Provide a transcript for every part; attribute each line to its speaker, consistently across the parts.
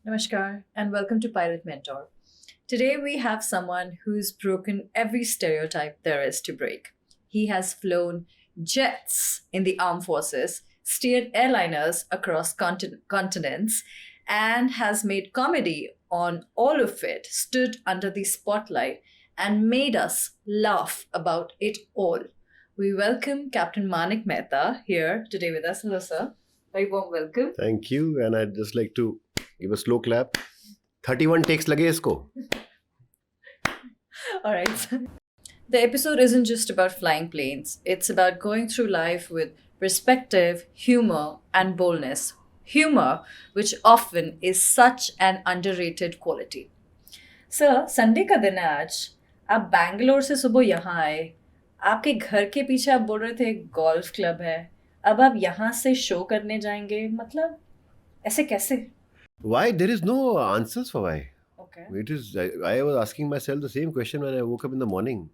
Speaker 1: Namaskar and welcome to Pirate Mentor. Today we have someone who's broken every stereotype there is to break. He has flown jets in the armed forces, steered airliners across continents, and has made comedy on all of it, stood under the spotlight, and made us laugh about it all. We welcome Captain Manik Mehta here today with us. Hello, sir. Very warm welcome.
Speaker 2: Thank you. And I'd just like to give a slow clap. 31 takes lage isko.
Speaker 1: All right. The episode isn't just about flying planes, it's about going through life with perspective, humor, and boldness. Humor, which often is such an underrated quality. Sir Sunday का दिन है आज आप बैंगलोर से सुबह यहाँ आए आपके घर के पीछे आप बोल रहे थे गोल्फ क्लब है अब आप यहाँ से शो करने जाएंगे मतलब ऐसे कैसे
Speaker 2: Why? There is no answers for why.
Speaker 1: Okay.
Speaker 2: It is. I was asking myself the same question when I woke up in the morning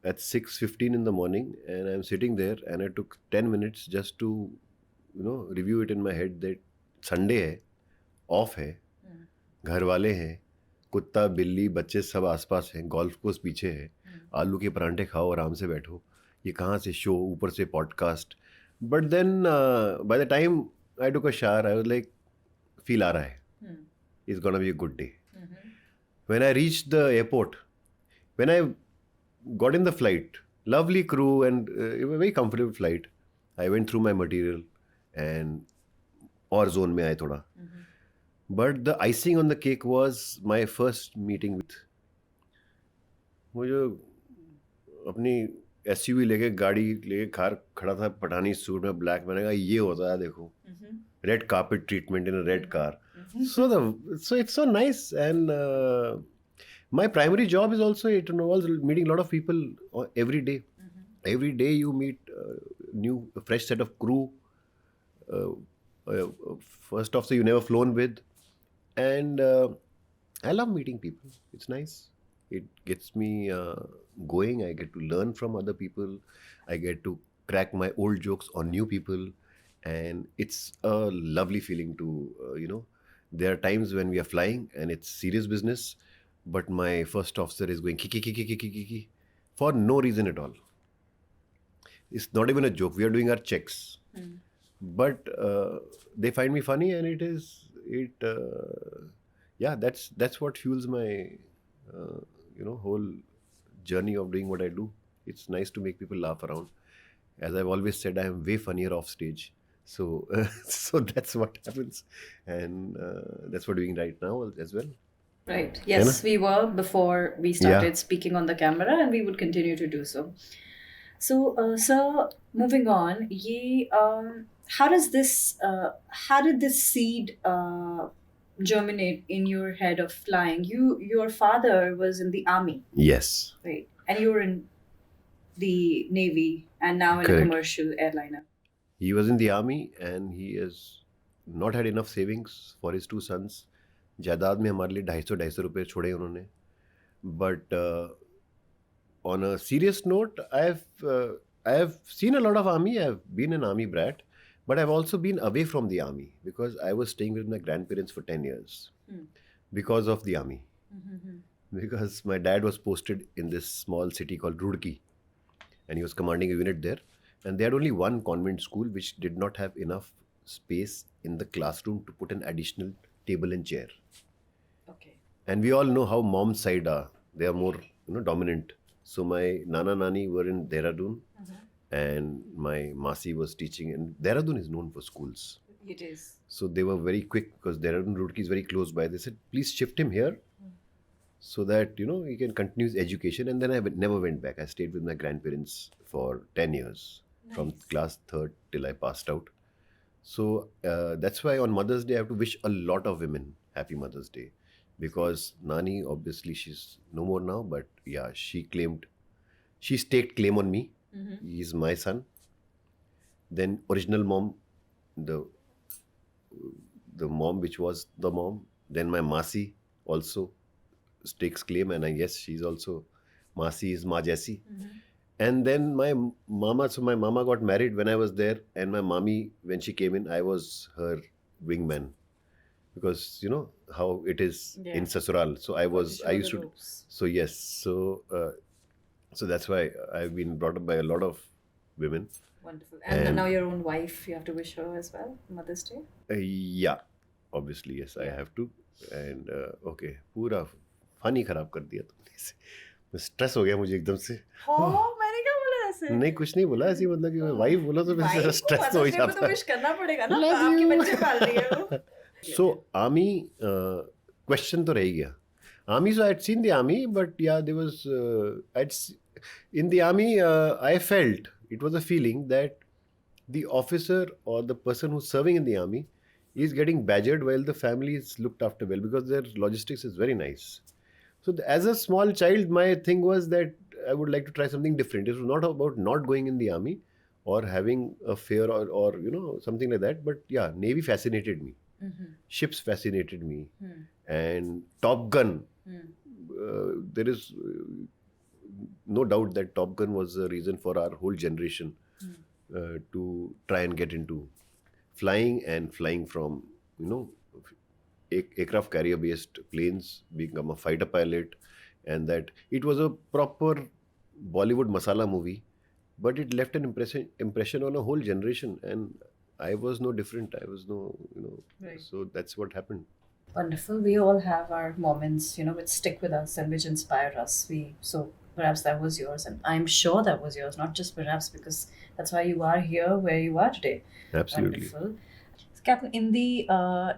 Speaker 2: at 6:15 in the morning, and I'm sitting there, and I took 10 minutes just to, review it in my head that Sunday है, off है, घर वाले हैं, कुत्ता बिल्ली बच्चे सब आसपास हैं, गोल्फ कोर्स पीछे है, आलू के परांठे खाओ आराम से बैठो, ये कहाँ से शो ऊपर से podcast. But then by the time I took a shower, I was like, feel आ रहा है. It's gonna be a good day. When I reached the airport, when I got in the flight, lovely crew and it was a very comfortable flight. I went through my material and और zone में आए थोड़ा. But the icing on the cake was my first meeting with. वो जो अपनी SUV लेके गाड़ी लेके कार खड़ा था पठानी सूट में ब्लैक मैंने कहा ये होता है देखो red carpet treatment in a red car. So it's so nice and my primary job is also it involves meeting a lot of people every day. Every day you meet a fresh set of crew. First officer you never flown with, and I love meeting people. It's nice. It gets me going. I get to learn from other people. I get to crack my old jokes on new people. And it's a lovely feeling to, there are times when we are flying and it's serious business, but my first officer is going kiki for no reason at all. It's not even a joke. We are doing our checks. But they find me funny and that's what fuels my, whole journey of doing what I do. It's nice to make people laugh around. As I've always said, I am way funnier off stage. So that's what happens, and that's what we're doing right now as well.
Speaker 1: Right. Yes, we were before we started speaking on the camera, and we would continue to do so. So, sir, moving on, how did this seed germinate in your head of flying? Your father was in the army.
Speaker 2: Yes.
Speaker 1: Right, and you were in the Navy, and now in a commercial airliner.
Speaker 2: He was in the army and he has not had enough savings for his two sons. जायदाद में हमारे लिए 250 रुपए छोड़े उन्होंने. But on a serious note, I have seen a lot of army. I've been an army brat, but I've also been away from the army because I was staying with my grandparents for 10 years because of the army. Because my dad was posted in this small city called Roorkee and he was commanding a unit there. And they had only one convent school which did not have enough space in the classroom to put an additional table and chair.
Speaker 1: Okay.
Speaker 2: And we all know how mom's side are. They are more dominant. So my Nana Nani were in Dehradun and my Masi was teaching. And Dehradun is known for schools.
Speaker 1: It is.
Speaker 2: So they were very quick because Dehradun Roorkee is very close by. They said, please shift him here so that, he can continue his education. And then I never went back. I stayed with my grandparents for 10 years. Nice. From class 3rd till I passed out. So that's why on Mother's Day I have to wish a lot of women Happy Mother's Day. Because Nani, obviously she's no more now, but yeah, she staked claim on me. He's my son. Then original mom, the mom which was the mom. Then my Masi also stakes claim, and I guess she's also, Masi is Ma Jaisi. And then my mama got married when I was there, and my mommy, when she came in, I was her wingman. because you know how it is
Speaker 1: Yeah.
Speaker 2: in Sasural. So I
Speaker 1: Got to
Speaker 2: was, I
Speaker 1: show
Speaker 2: used
Speaker 1: the
Speaker 2: to,
Speaker 1: ropes.
Speaker 2: so yes, so that's why I've been brought up by a lot of women.
Speaker 1: Wonderful. And
Speaker 2: And
Speaker 1: now your own wife, you have to wish her as well, Mother's Day.
Speaker 2: yeah, obviously, yes, I
Speaker 1: Yeah.
Speaker 2: have to. And okay, पूरा funny खराब कर दिया तुमने इसे. Stress हो गया मुझे एकदम से.
Speaker 1: हाँ, मैंने क्या बोला ऐसे?
Speaker 2: नहीं, कुछ नहीं बोला ऐसे, मतलब कि वाइफ बोला तो फिर
Speaker 1: वाइफ को
Speaker 2: स्ट्रेस तो हो ही
Speaker 1: मदर्स डे पे
Speaker 2: जाता
Speaker 1: तो
Speaker 2: है.
Speaker 1: विश करना पड़ेगा ना,
Speaker 2: Love
Speaker 1: आपके
Speaker 2: you.
Speaker 1: बच्चे पाल रही है वो.
Speaker 2: So army question तो रह ही गया. Army, so I'd seen the army, but yeah, there was in the army I felt it was a feeling that the officer or the person who's serving in the army is getting badgered while the family is looked after well, because their logistics is very nice. So as a small child, my thing was that I would like to try something different. It was not about not going in the army or having a fear or you know something like that. But yeah, Navy fascinated me. Ships fascinated me, and Top Gun. There is no doubt that Top Gun was the reason for our whole generation to try and get into flying, and flying from you know aircraft carrier based planes, become a fighter pilot. And that it was a proper Bollywood masala movie, but it left an impression on a whole generation. And I was no different. I was no, you know,
Speaker 1: Right.
Speaker 2: so that's what happened.
Speaker 1: Wonderful. We all have our moments, which stick with us and which inspire us. So perhaps that was yours, and I'm sure that was yours. Not just perhaps, because that's why you are here where you are today.
Speaker 2: Absolutely.
Speaker 1: Wonderful. Captain, in the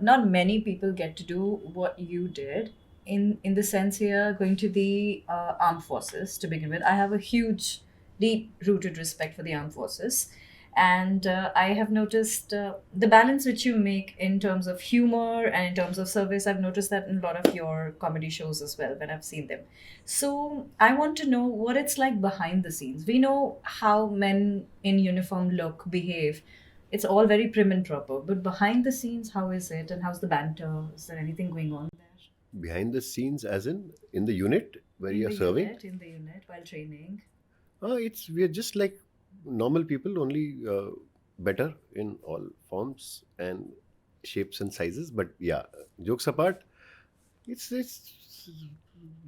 Speaker 1: not many people get to do what you did. In the sense here, going to the armed forces to begin with, I have a huge, deep-rooted respect for the armed forces, and I have noticed the balance which you make in terms of humor and in terms of service. I've noticed that in a lot of your comedy shows as well when I've seen them. So I want to know what it's like behind the scenes. We know how men in uniform look, behave. It's all very prim and proper, but behind the scenes, how is it, and how's the banter? Is there anything going on there?
Speaker 2: Behind the scenes, as in the unit where you're serving,
Speaker 1: In the unit while training.
Speaker 2: we are just like normal people, only better in all forms and shapes and sizes. But yeah, jokes apart, it's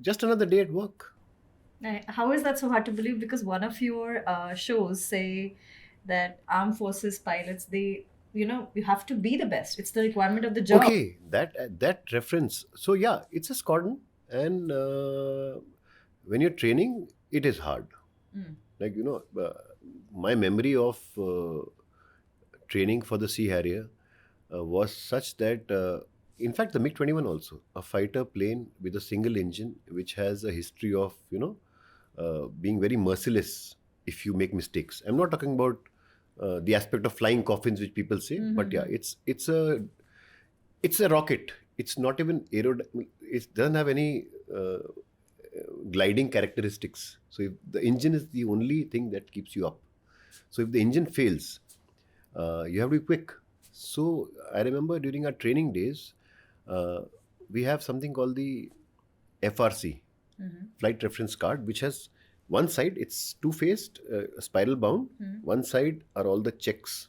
Speaker 2: just another day at work.
Speaker 1: How is that so hard to believe? Because one of your shows say that armed forces pilots, you have to be the best. It's the requirement of the job.
Speaker 2: Okay, that reference. So yeah, it's a squadron, and when you're training, it is hard. Like my memory of training for the Sea Harrier was such that, in fact, the MiG-21 also, a fighter plane with a single engine, which has a history of being very merciless if you make mistakes. I'm not talking about the aspect of flying coffins, which people say, but yeah, it's a rocket. It's not even it doesn't have any gliding characteristics. So if the engine is the only thing that keeps you up. So if the engine fails, you have to be quick. So I remember during our training days, we have something called the FRC, flight reference card, which has one side, it's two-faced, spiral bound. One side are all the checks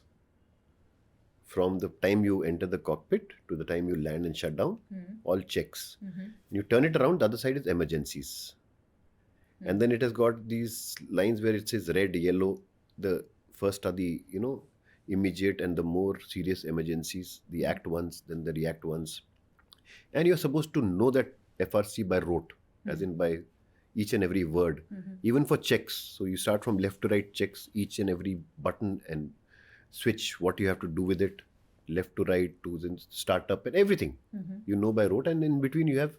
Speaker 2: from the time you enter the cockpit to the time you land and shut down, all checks. You turn it around, the other side is emergencies. And then it has got these lines where it says red, yellow. The first are the, immediate and the more serious emergencies, the act ones, then the react ones. And you're supposed to know that FRC by rote, as in by each and every word, even for checks. So you start from left to right checks, each and every button and switch, what you have to do with it, left to right, to then start up and everything. You know by rote. And in between you have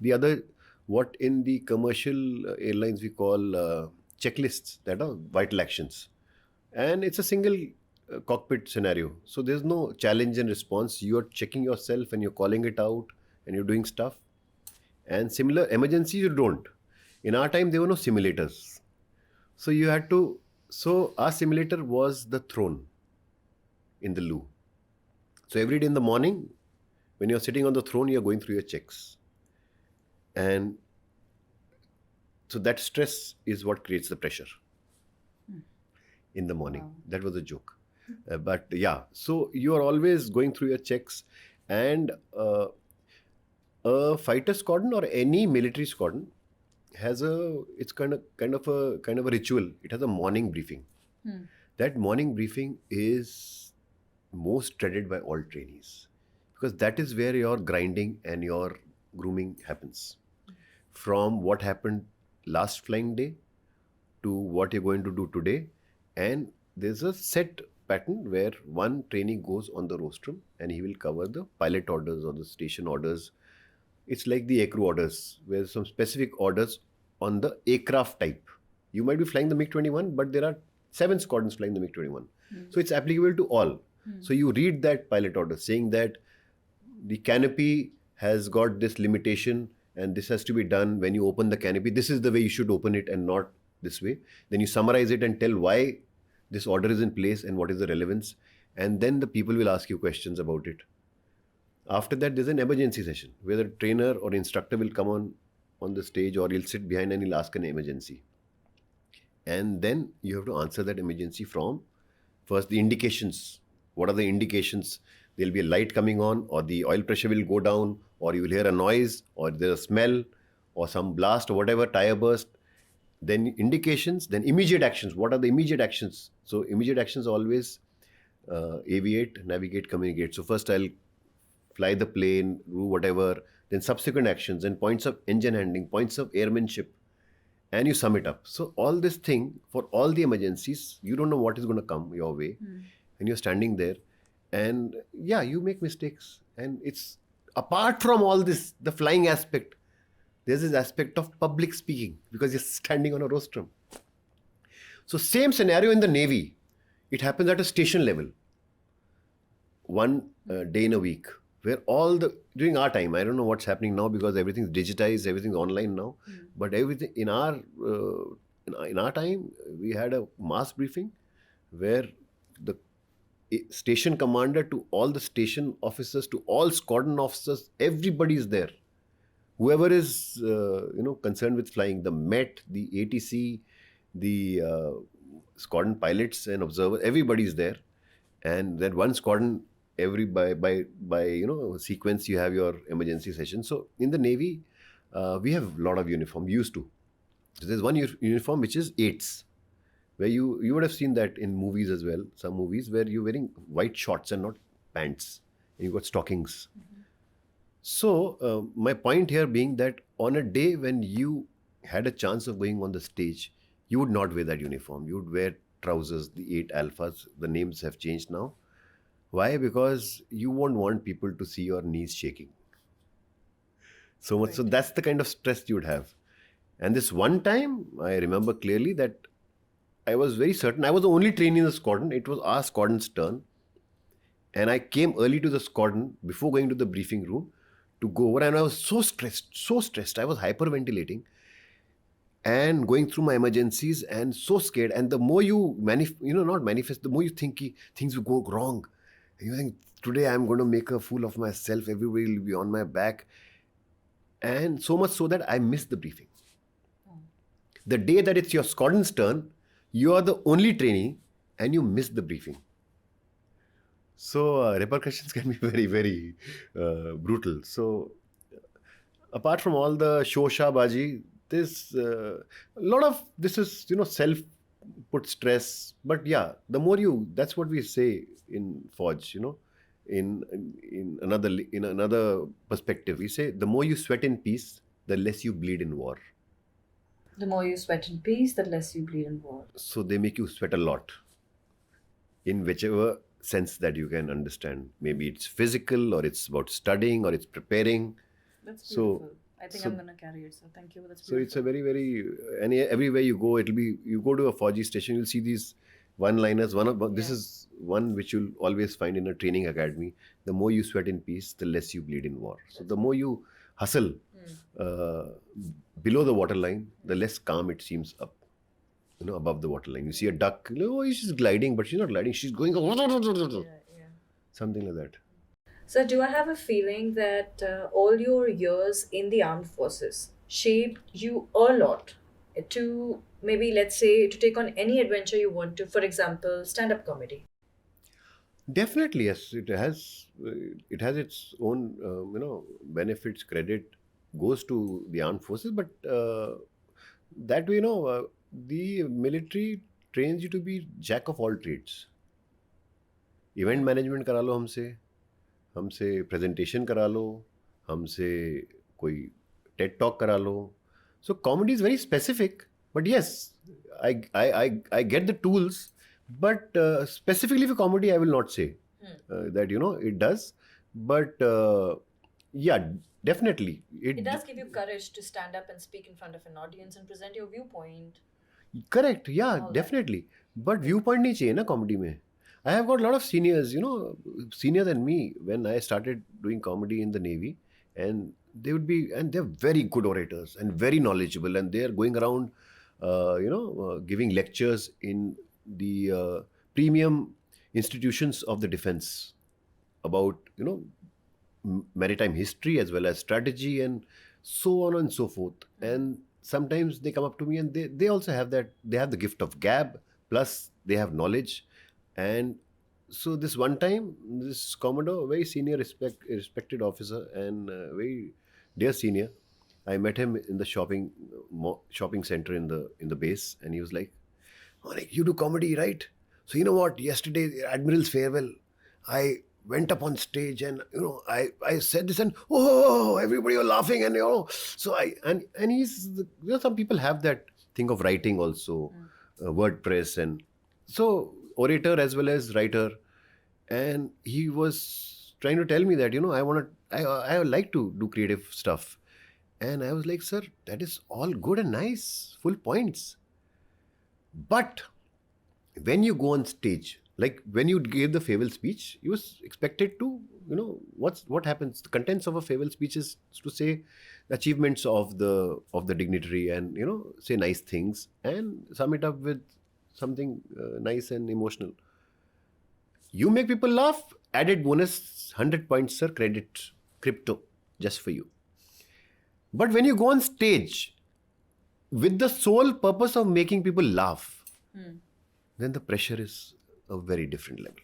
Speaker 2: the other, what in the commercial airlines we call checklists, that are vital actions. And it's a single cockpit scenario. So there's no challenge and response. You're checking yourself and you're calling it out and you're doing stuff. And similar emergencies, you don't. In our time, there were no simulators. So you had to, so our simulator was the throne in the loo. So every day in the morning, when you're sitting on the throne, you're going through your checks. And so that stress is what creates the pressure in the morning. Wow. That was a joke. But yeah, so you are always going through your checks. And a fighter squadron or any military squadron has it's kind of a ritual. It has a morning briefing.
Speaker 1: Hmm.
Speaker 2: That morning briefing is most dreaded by all trainees, because that is where your grinding and your grooming happens. From what happened last flying day to what you're going to do today. And there's a set pattern where one trainee goes on the rostrum and he will cover the pilot orders or the station orders. It's like the aircrew orders, where some specific orders on the aircraft type. You might be flying the MiG-21, but there are 7 squadrons flying the MiG-21. So it's applicable to all. So you read that pilot order saying that the canopy has got this limitation and this has to be done when you open the canopy. This is the way you should open it and not this way. Then you summarize it and tell why this order is in place and what is the relevance. And then the people will ask you questions about it. After that, there's an emergency session where the trainer or instructor will come on the stage, or he'll sit behind and he'll ask an emergency. And then you have to answer that emergency from first the indications. What are the indications? There'll be a light coming on, or the oil pressure will go down, or you will hear a noise, or there's a smell, or some blast, or whatever, tire burst. Then indications, then immediate actions. What are the immediate actions? So immediate actions always aviate, navigate, communicate. So first I'll fly the plane, do whatever, then subsequent actions, then points of engine handling, points of airmanship, and you sum it up. So all this thing, for all the emergencies, you don't know what is going to come your way, and you're standing there, and yeah, you make mistakes. And it's apart from all this, the flying aspect, there's this aspect of public speaking, because you're standing on a rostrum. So same scenario in the Navy. It happens at a station level. One day in a week, where during our time, I don't know what's happening now because everything's digitized, everything's online now. But everything in our time, we had a mass briefing where the station commander to all the station officers to all squadron officers, everybody is there. Whoever is concerned with flying, the Met, the ATC, the squadron pilots and observers, everybody is there. And then one squadron, by sequence, you have your emergency session. So in the Navy, we have a lot of uniform, used to. So there's one uniform which is 8s, where you would have seen that in movies as well, some movies where you're wearing white shorts and not pants, and you've got stockings. So my point here being that on a day when you had a chance of going on the stage, you would not wear that uniform. You would wear trousers, the 8 alphas. The names have changed now. Why? Because you won't want people to see your knees shaking so much. Right. So that's the kind of stress you would have. And this one time, I remember clearly that I was very certain. I was the only trainee in the squadron. It was our squadron's turn. And I came early to the squadron before going to the briefing room to go over. And I was so stressed. I was hyperventilating and going through my emergencies and so scared. And the more you not manifest, the more you think things will go wrong. And you think, today I'm going to make a fool of myself. Everybody will be on my back. And so much so that I missed the briefing. The day that it's your squadron's turn, you are the only trainee and you miss the briefing. So repercussions can be very, very brutal. So apart from all the shoshabaji, there's a lot of this is self-put stress. But yeah, the more that's what we say in Forge. In another perspective, we say the more you sweat in peace, the less you bleed in war.
Speaker 1: The more you sweat in peace, the less you bleed in war.
Speaker 2: So they make you sweat a lot, in whichever sense that you can understand. Maybe it's physical, or it's about studying, or it's preparing.
Speaker 1: That's beautiful. I think I'm going to carry it. So thank you. That's beautiful.
Speaker 2: So it's a very, very, and everywhere you go, you go to a 4G station, you'll see these one-liners. This is one which you'll always find in a training academy. The more you sweat in peace, the less you bleed in war. So the more you hustle below the waterline, the less calm it seems up. Above the waterline. You see a duck, she's gliding, but she's not gliding. She's going something like that.
Speaker 1: So do I have a feeling that all your years in the armed forces shaped you a lot to maybe, let's say, to take on any adventure you want to, for example, stand-up comedy?
Speaker 2: Definitely, yes. It has its own benefits. Credit goes to the armed forces, but that way, the military trains you to be jack of all trades. Event management करा लो हमसे, हमसे presentation करा लो, हमसे कोई TED talk करा लो. So comedy is very specific, but yes, I get the tools, but specifically for comedy I will not say that it does, but yeah, definitely
Speaker 1: It does give you courage to stand up and speak in front of an audience and present your viewpoint.
Speaker 2: Correct, yeah,
Speaker 1: All that.
Speaker 2: definitely. But viewpoint नहीं चाहिए ना comedy में. I have got a lot of seniors, senior than me when I started doing comedy in the Navy, and they're very good orators and very knowledgeable, and they're going around, giving lectures in the premium institutions of the defense about, maritime history as well as strategy and so on and so forth. And sometimes they come up to me and they also have they have the gift of gab, plus they have knowledge. And so this one time, this Commodore, very senior respected officer and very dear senior, I met him in the shopping center in the base, and he was like, Manik, you do comedy, right? So you know what? Yesterday, Admiral's farewell, I went up on stage and I said this, and everybody were laughing, and so and he's some people have that thing of writing also, WordPress, and so orator as well as writer, and he was trying to tell me that I would like to do creative stuff, and I was like, sir, that is all good and nice, full points. But when you go on stage, like when you gave the farewell speech, you was expected to, what happens. The contents of a farewell speech is to say achievements of the dignitary, and say nice things and sum it up with something nice and emotional. You make people laugh, added bonus, 100 points, sir, credit, crypto, just for you. But when you go on stage with the sole purpose of making people laugh, then the pressure is a very different level.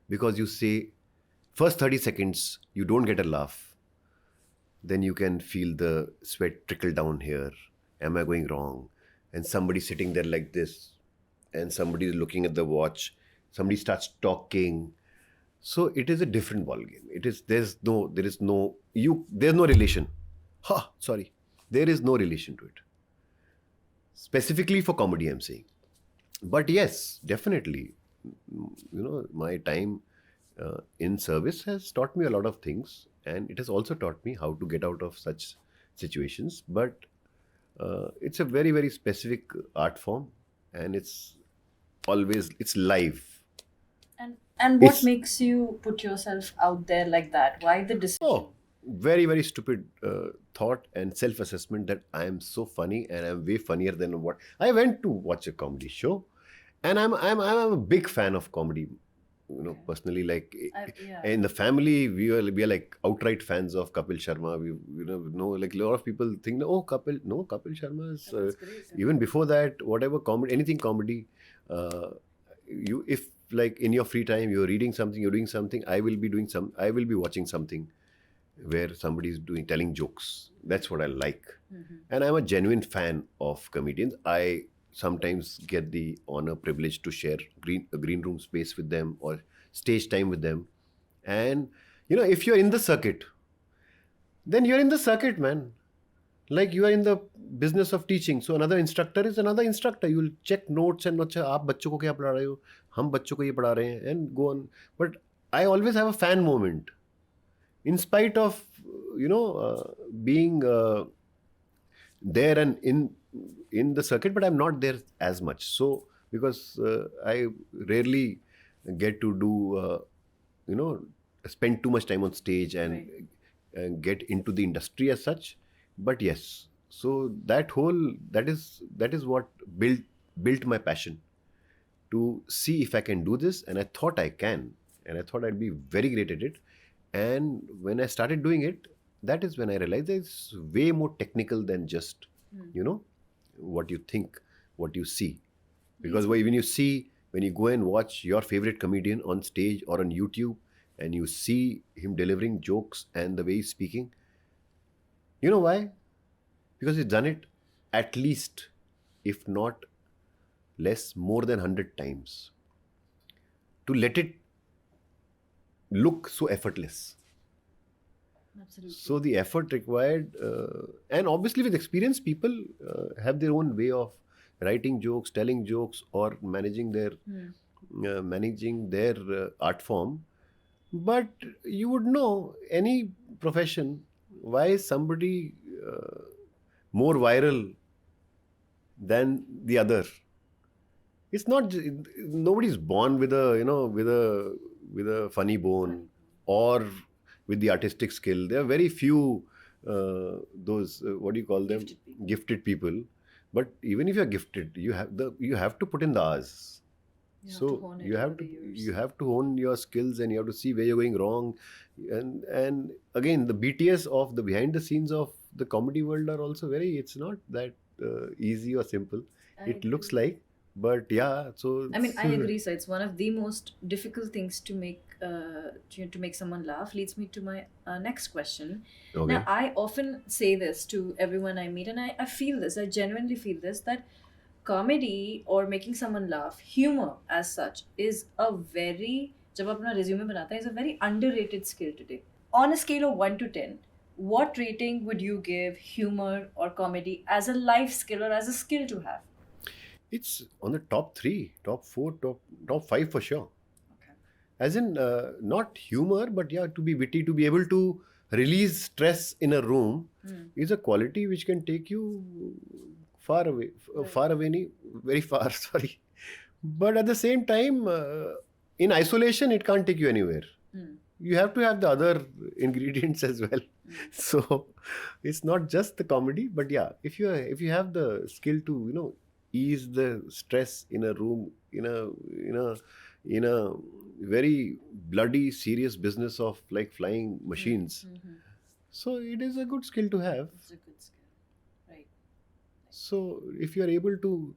Speaker 2: Because you say, first 30 seconds, you don't get a laugh. Then you can feel the sweat trickle down here. Am I going wrong? And somebody sitting there like this, and somebody is looking at the watch. Somebody starts talking. So it is a different ballgame. There's no relation. There is no relation to it. Specifically for comedy, I'm saying. But yes, definitely, my time in service has taught me a lot of things, and it has also taught me how to get out of such situations. But it's a very, very specific art form, and it's live.
Speaker 1: And what makes you put yourself out there like that? Why the decision?
Speaker 2: Very, very stupid thought and self-assessment that I am so funny and I'm way funnier than what I went to watch a comedy show, and I'm a big fan of comedy. Personally, like in the family, we are like outright fans of Kapil Sharma. We like a lot of people think, Kapil Sharma is even before that, whatever comedy, anything comedy. If like in your free time you're reading something, you're doing something, I will be watching something where somebody is telling jokes. That's what I like. And I'm a genuine fan of comedians. I sometimes get the honor, privilege to share a green room space with them or stage time with them. And if you're in the circuit, then you're in the circuit, man. Like you are in the business of teaching. So another instructor is another instructor. You'll check notes and आप बच्चों को क्या पढ़ा रहे हो, हम बच्चों को ये पढ़ा रहे हैं, and go on. But I always have a fan moment, in spite of being there and in the circuit, but I'm not there as much. So because I rarely get to do spend too much time on stage and get into the industry as such. But yes, so that is what built my passion to see if I can do this, and I thought I can, and I thought I'd be very great at it. And when I started doing it, that is when I realized that it's way more technical than just what you think, what you see. Because when you see, when you go and watch your favorite comedian on stage or on YouTube and you see him delivering jokes and the way he's speaking, you know why? Because he's done it at least, if not less, more than 100 times. To let it look so effortless.
Speaker 1: Absolutely.
Speaker 2: So the effort required, and obviously with experience, people have their own way of writing jokes, telling jokes, or managing their art form. But you would know any profession, why is somebody more viral than the other? It's not nobody's born with a funny bone or with the artistic skill. There are very few those what do you call them, gifted people. But even if you're gifted, you have to put in the hours. So you have to hone your skills, and you have to see where you're going wrong. And again, the BTS of the behind the scenes of the comedy world are also it's not that easy or simple. It looks like, but yeah. So
Speaker 1: I mean, I agree. So it's one of the most difficult things to make someone laugh. Leads me to my next question.
Speaker 2: Okay.
Speaker 1: Now, I often say this to everyone I meet, and I feel this. I genuinely feel this, that comedy or making someone laugh, humor as such, is a very, जब अपना resume बनाता है, is a very underrated skill today. On a scale of 1 to 10, what rating would you give humor or comedy as a life skill or as a skill to have?
Speaker 2: It's on the top 3, top 4, top 5 for sure.
Speaker 1: Okay.
Speaker 2: As in, not humor, but yeah, to be witty, to be able to release stress in a room is a quality which can take you far away, very far, sorry. But at the same time, in isolation, it can't take you anywhere. You have to have the other ingredients as well. So it's not just the comedy, but yeah, if you have the skill to ease the stress in a room, in a very bloody serious business of like flying machines. So it is a good skill to have.
Speaker 1: It's a good skill, right?
Speaker 2: So if you are able to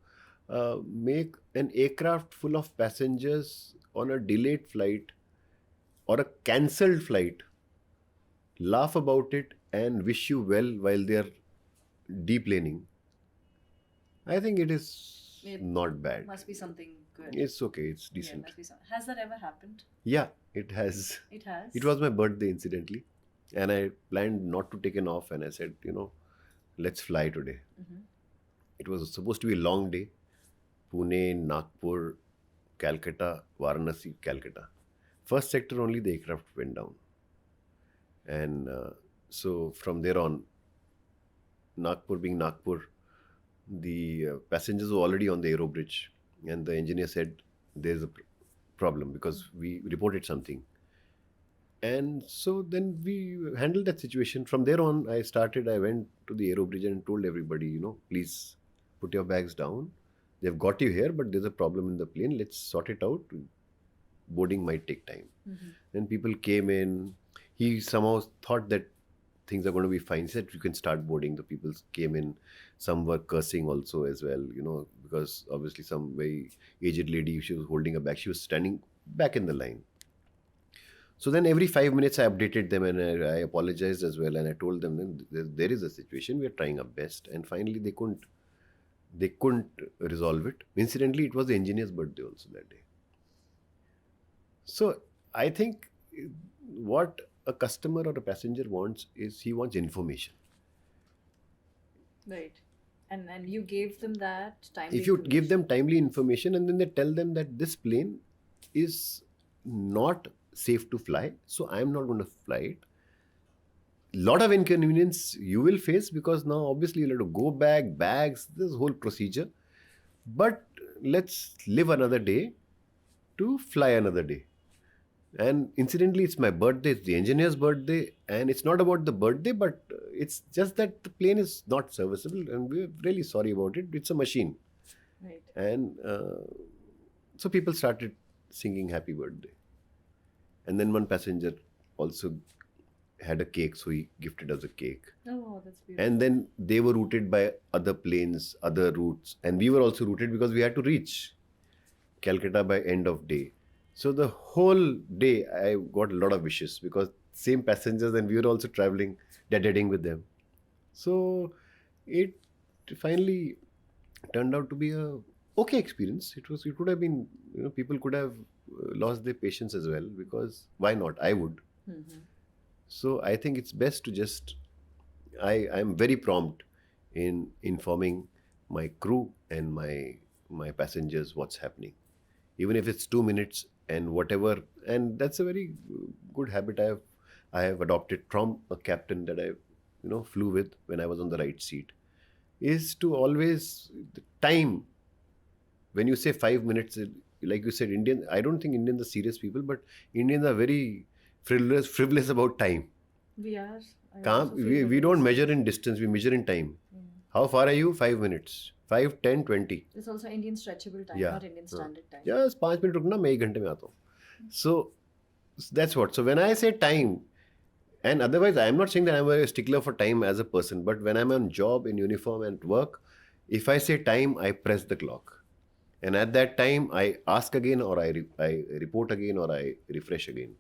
Speaker 2: make an aircraft full of passengers on a delayed flight or a cancelled flight laugh about it and wish you well while they are deplaning, I think it is not bad.
Speaker 1: Must be something good.
Speaker 2: It's okay. It's decent.
Speaker 1: Yeah, must be something. Has that ever happened?
Speaker 2: Yeah, it has.
Speaker 1: It has.
Speaker 2: It was my birthday, incidentally, and I planned not to take an off, and I said, let's fly today. It was supposed to be a long day. Pune, Nagpur, Calcutta, Varanasi, Calcutta. First sector only the aircraft went down. And so from there on, Nagpur being Nagpur, the passengers were already on the aero bridge, and the engineer said there's a problem because we reported something. And so then we handled that situation. From there on, I went to the aero bridge and told everybody, please put your bags down. They've got you here, but there's a problem in the plane. Let's sort it out. Boarding might take time. Then people came in. He somehow thought that things are going to be fine. He said, you can start boarding. The people came in. Some were cursing also as well, because obviously some very aged lady, she was holding a bag. She was standing back in the line. So then every 5 minutes I updated them, and I apologized as well. And I told them there is a situation. We are trying our best. And finally they couldn't resolve it. Incidentally, it was the engineer's birthday also that day. So I think what a customer or a passenger wants is he wants information.
Speaker 1: Right. And you gave them that timely
Speaker 2: If you give them timely information and then they tell them that this plane is not safe to fly, so I'm not going to fly it. Lot of inconvenience you will face because now obviously you'll have to go back, bags, this whole procedure. But let's live another day to fly another day. And incidentally, it's my birthday, it's the engineer's birthday, and it's not about the birthday, but it's just that the plane is not serviceable, and we're really sorry about it. It's a machine.
Speaker 1: Right.
Speaker 2: And so people started singing happy birthday. And then one passenger also had a cake, so he gifted us a cake.
Speaker 1: Oh, that's beautiful.
Speaker 2: And then they were routed by other planes, other routes, and we were also routed because we had to reach Calcutta by end of day. So the whole day I got a lot of wishes because same passengers and we were also traveling, heading with them. So it finally turned out to be a okay experience. It would have been, people could have lost their patience as well, because why not? I would.
Speaker 1: Mm-hmm.
Speaker 2: So I think it's best to just, I'm very prompt in informing my crew and my passengers what's happening, even if it's 2 minutes and whatever. And that's a very good habit I have adopted from a captain that I flew with when I was on the right seat, is to always the time. When you say 5 minutes, like you said, Indian, I don't think Indians are serious people, but Indians are very frivolous about time.
Speaker 1: We are.
Speaker 2: We don't measure in distance, we measure in time.
Speaker 1: Yeah.
Speaker 2: How far are you? 5 minutes. 5, 10, 20.
Speaker 1: It's also Indian stretchable time,
Speaker 2: Yeah.
Speaker 1: not Indian standard time.
Speaker 2: Just 5 minutes रुकना, मैं 1 घंटे में आता हूँ. So that's what. So when I say time, and otherwise I am not saying that I'm a stickler for time as a person, but when I'm on job, in uniform and work, if I say time, I press the clock. And at that time, I ask again, or I report again, or I refresh again.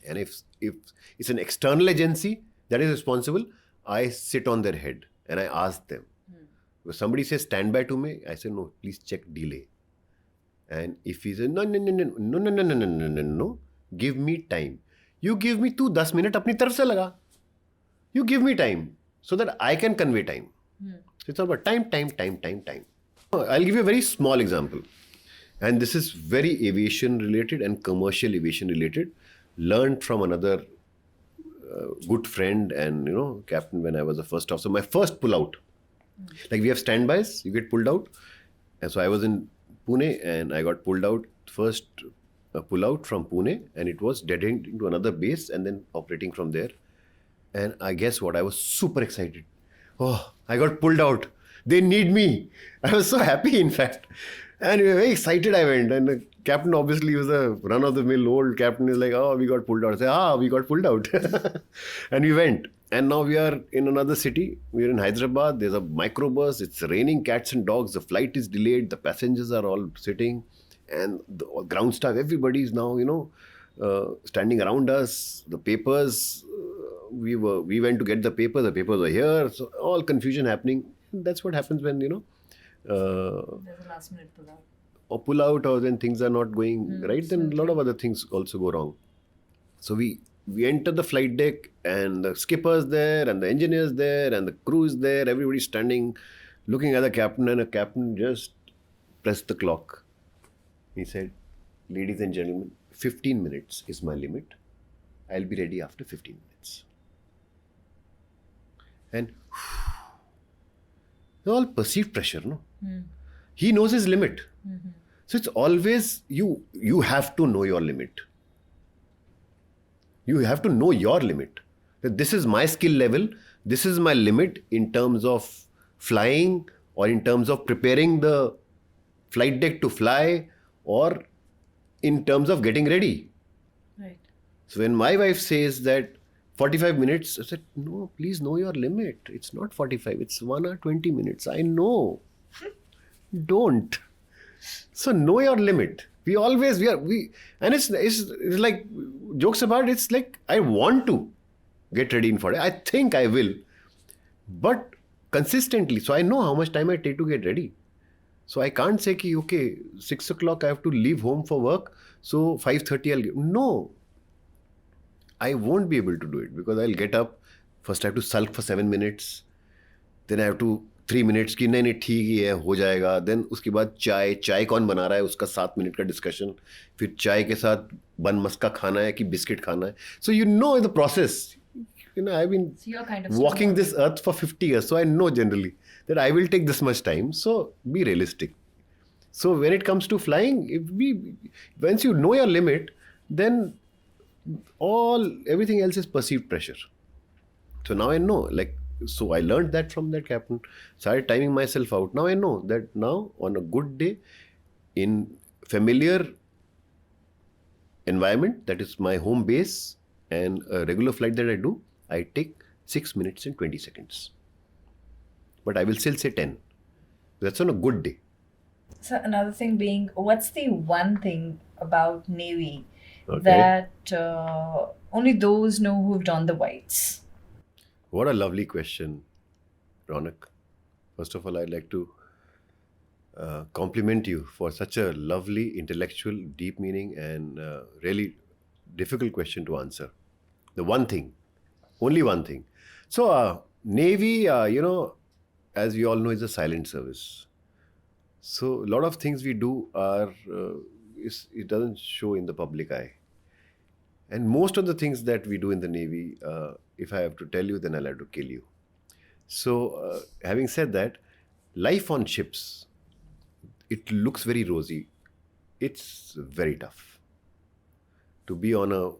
Speaker 2: And if it's an external agency that is responsible, I sit on their head and I ask them. If somebody says stand by to me, I say no, please check delay. And if he says no, give me time. You give me 10 minutes अपनी तरफ से लगा. You give me time so that I can convey time. So it's all about time. I'll give you a very small example. And this is very aviation related and commercial aviation related. Learned from another good friend and captain when I was a first officer. My first pull out. Like we have standbys, you get pulled out. And so I was in Pune and I got pulled out. First pull out from Pune, and it was deading into another base and then operating from there. And I guess what? I was super excited. Oh, I got pulled out. They need me. I was so happy, in fact. And very excited I went. And the captain obviously was a run-of-the-mill old captain. Is like, oh, we got pulled out. I say, we got pulled out. And we went. And now we are in another city. We are in Hyderabad. There's a microbus. It's raining cats and dogs. The flight is delayed. The passengers are all sitting. And the ground staff, everybody is now, standing around us. The papers, we went to get the papers. The papers were here. So all confusion happening. That's what happens when,
Speaker 1: There's a last minute pull out.
Speaker 2: Or pull out, or then things are not going right. Then a lot of other things also go wrong. So we enter the flight deck, and the skipper's there, and the engineer's there, and the crew is there. Everybody's standing, looking at the captain, and the captain just pressed the clock. He said, ladies and gentlemen, 15 minutes is my limit. I'll be ready after 15 minutes. And it's all perceived pressure, no? He knows his limit. So it's always, you have to know your limit. You have to know your limit. That this is my skill level. This is my limit in terms of flying, or in terms of preparing the flight deck to fly, or in terms of getting ready.
Speaker 1: Right.
Speaker 2: So when my wife says that 45 minutes, I said, no, please know your limit. It's not 45, it's 1 or 20 minutes. I know. Don't. So know your limit. And it's like, jokes apart, it's like, I want to get ready in 40. I think I will. But consistently, so I know how much time I take to get ready. So I can't say, okay, 6 o'clock I have to leave home for work, so 5:30 I'll get. No. I won't be able to do it, because I'll get up. First I have to sulk for 7 minutes. Then I have to 3 minutes की नहीं ठीक ही है, हो जाएगा. Then उसके बाद चाय कौन बना रहा है, उसका 7 मिनट का डिस्कशन. फिर चाय के साथ बन मस्का खाना है कि बिस्किट खाना है. So you know the process. I've been walking this earth for 50 years, so I know generally that I will take this much time. So be realistic. So when it comes to flying, once you know your limit, then everything else is perceived pressure. So now I know, so I learned that from that captain, started timing myself out. Now I know that now on a good day, in familiar environment, that is my home base and a regular flight that I do, I take 6 minutes and 20 seconds. But I will still say 10. That's on a good day.
Speaker 1: So another thing being, what's the one thing about Navy
Speaker 2: Okay.
Speaker 1: that only those know who've done the whites?
Speaker 2: What a lovely question, Ronak. First of all, I'd like to compliment you for such a lovely, intellectual, deep meaning, and really difficult question to answer. The one thing, only one thing. So, Navy, as we all know, is a silent service. So, a lot of things we do it doesn't show in the public eye. And most of the things that we do in the Navy, if I have to tell you, then I'll have to kill you. So, having said that, life on ships, it looks very rosy. It's very tough to be on a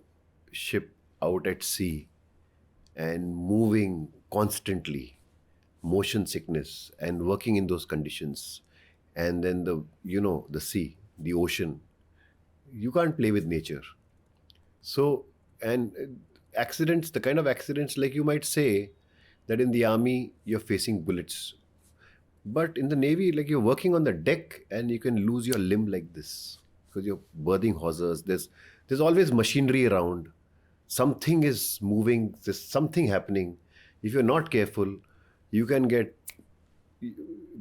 Speaker 2: ship out at sea and moving constantly, motion sickness, and working in those conditions. And then the sea, the ocean, you can't play with nature. So, and accidents, the kind of accidents, like you might say that in the army you're facing bullets, but in the navy, like you're working on the deck and you can lose your limb like this because you're berthing hawsers. There's always machinery around. Something is moving. There's something happening. If you're not careful, you can get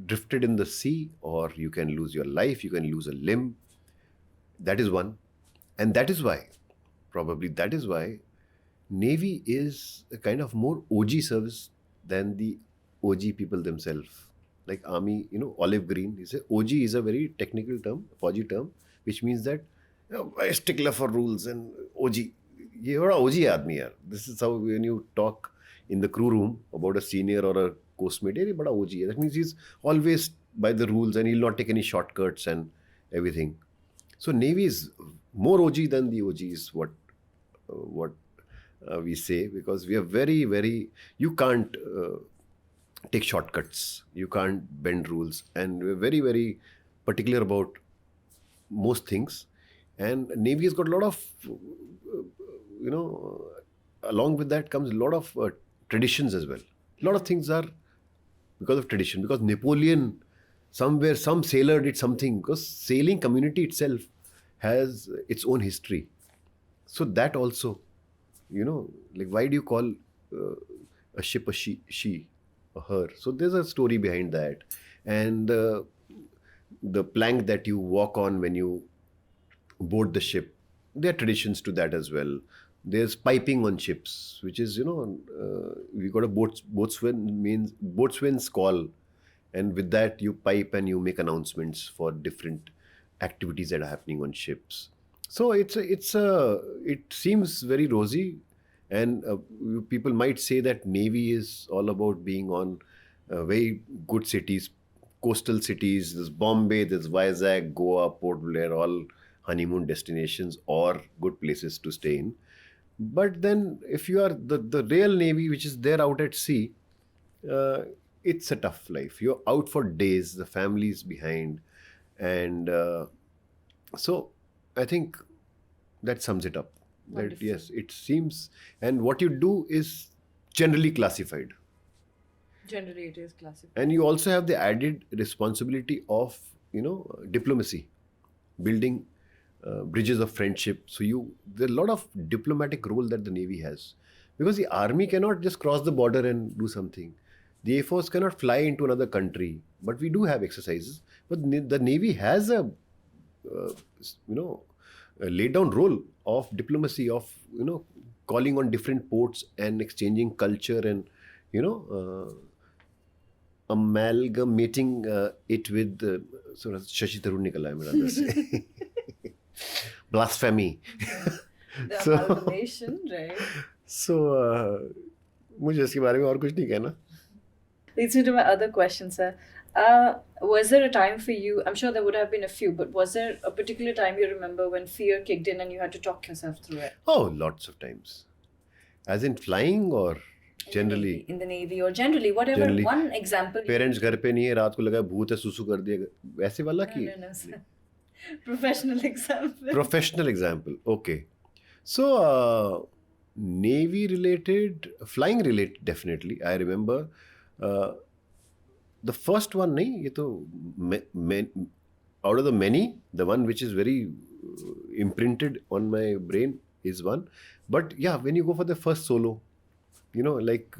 Speaker 2: drifted in the sea, or you can lose your life. You can lose a limb. That is one, and that is why, probably that is why, Navy is a kind of more OG service than the OG people themselves. Like Army, olive green. Is OG is a very technical term, Fauji term, which means that a stickler for rules and OG. ये बड़ा OG आदमी यार. This is how when you talk in the crew room about a senior or a coastmate, ये बड़ा OG है. That means he's always by the rules and he'll not take any shortcuts and everything. So Navy is more OG than the OG is what we say, because we are very, very. You can't take shortcuts. You can't bend rules, and we're very, very particular about most things. And Navy has got a lot of, along with that comes a lot of traditions as well. A lot of things are because of tradition. Because Napoleon, somewhere, some sailor did something. Because sailing community itself has its own history. So that also, like why do you call a ship a she, a her? So there's a story behind that. And the plank that you walk on when you board the ship, there are traditions to that as well. There's piping on ships, which is, we got a boatswain's call, and with that you pipe and you make announcements for different activities that are happening on ships. So it seems very rosy, and people might say that Navy is all about being on very good cities, coastal cities. There's Bombay, there's Vizag, Goa, Port Blair, all honeymoon destinations or good places to stay in. But then, if you are the real Navy, which is there out at sea, uh, it's a tough life. You're out for days, the family's behind, and so I think that sums it up. That
Speaker 1: Wonderful.
Speaker 2: yes, it seems, and what you do is generally classified,
Speaker 1: Generally, it is classified.
Speaker 2: and you also have the added responsibility of diplomacy, building bridges of friendship. So there's a lot of diplomatic role that the Navy has, because the Army cannot just cross the border and do something. The Air Force cannot fly into another country, but we do have exercises. But the Navy has uh, a laid down role of diplomacy, of calling on different ports and exchanging culture, and you know amalgamating it with sort of Shashi Tharoor nikala hai mere andar se. Blasphemy.
Speaker 1: The
Speaker 2: So-
Speaker 1: amalgamation, right?
Speaker 2: So मुझे इसके बारे में और कुछ नहीं कहना.
Speaker 1: Leads me to my other question, sir. Was there a time for you? I'm sure there would have been a few, but was there a particular time you remember when fear kicked in and you had to talk yourself through it?
Speaker 2: Oh, lots of times. As in flying or generally?
Speaker 1: In the Navy or generally, whatever.
Speaker 2: Generally.
Speaker 1: One example.
Speaker 2: Parents घर पे नहीं है, रात को लगा भूत है, सुसु कर दिया, वैसे वाला
Speaker 1: No,
Speaker 2: कि
Speaker 1: no, no, sir. Professional example.
Speaker 2: professional example. Okay. So Navy related, flying related, definitely. I remember the first one नहीं, ये तो out of the many, the one which is very imprinted on my brain is one. But yeah, when you go for the first solo, like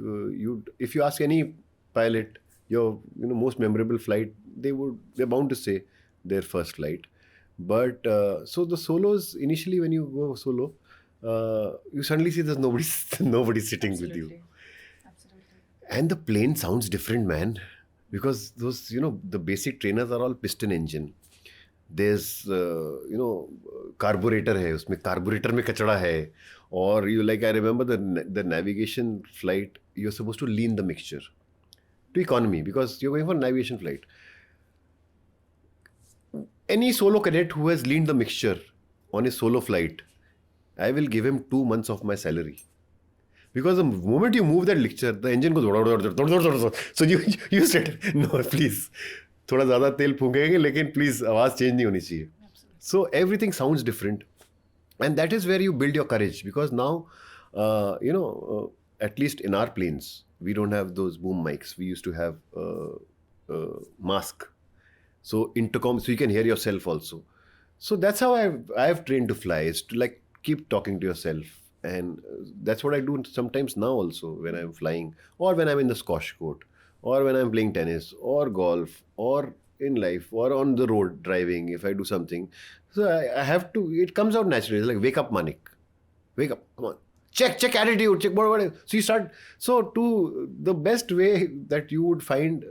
Speaker 2: if you ask any pilot your most memorable flight, they're bound to say their first flight. But so the solos, initially when you go solo, you suddenly see there's nobody sitting with you.
Speaker 1: Absolutely. Absolutely.
Speaker 2: And the plane sounds different, man, because those, the basic trainers are all piston engine. There's, carburetor hai, usme carburetor mein kachada hai. Or you, like, I remember the navigation flight, you're supposed to lean the mixture to economy because you're going for a navigation flight. Any solo cadet who has leaned the mixture on a solo flight, I will give him 2 months of my salary. Because the moment you move that mixture, the engine goes. So you said, no, please. थोड़ा ज़्यादा तेल फूंकेंगे लेकिन please आवाज़ change नहीं होनी चाहिए. So everything sounds different, and that is where you build your courage, because now at least in our planes we don't have those boom mics. We used to have mask, so intercom, so you can hear yourself also. So that's how I've trained to fly, is to like keep talking to yourself. And that's what I do sometimes now also when I'm flying, or when I'm in the squash court, or when I'm playing tennis or golf, or in life, or on the road driving, if I do something. So I have to, it comes out naturally. It's like, wake up, Manik. Wake up, come on. Check attitude, check what. So you start, so to the best way that you would find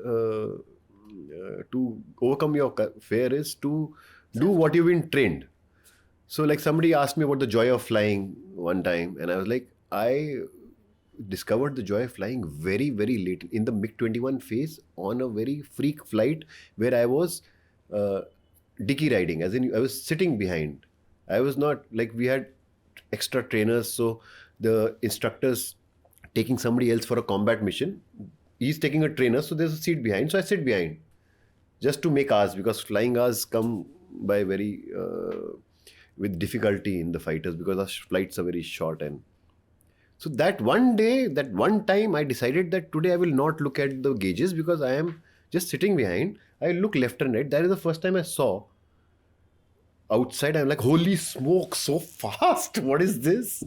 Speaker 2: to overcome your fear is to do what you've been trained. So like somebody asked me about the joy of flying one time, and I was like, I discovered the joy of flying very, very late in the MiG-21 phase on a very freak flight where I was dicky riding, as in I was sitting behind. I was not, like, we had extra trainers, so the instructor's taking somebody else for a combat mission. He's taking a trainer, so there's a seat behind. So I sit behind just to make hours, because flying hours come by very with difficulty in the fighters, because our flights are very short. And so that one day, that one time, I decided that today I will not look at the gauges, because I am just sitting behind. I look left and right. That is the first time I saw outside. I'm like, holy smoke, so fast. What is this?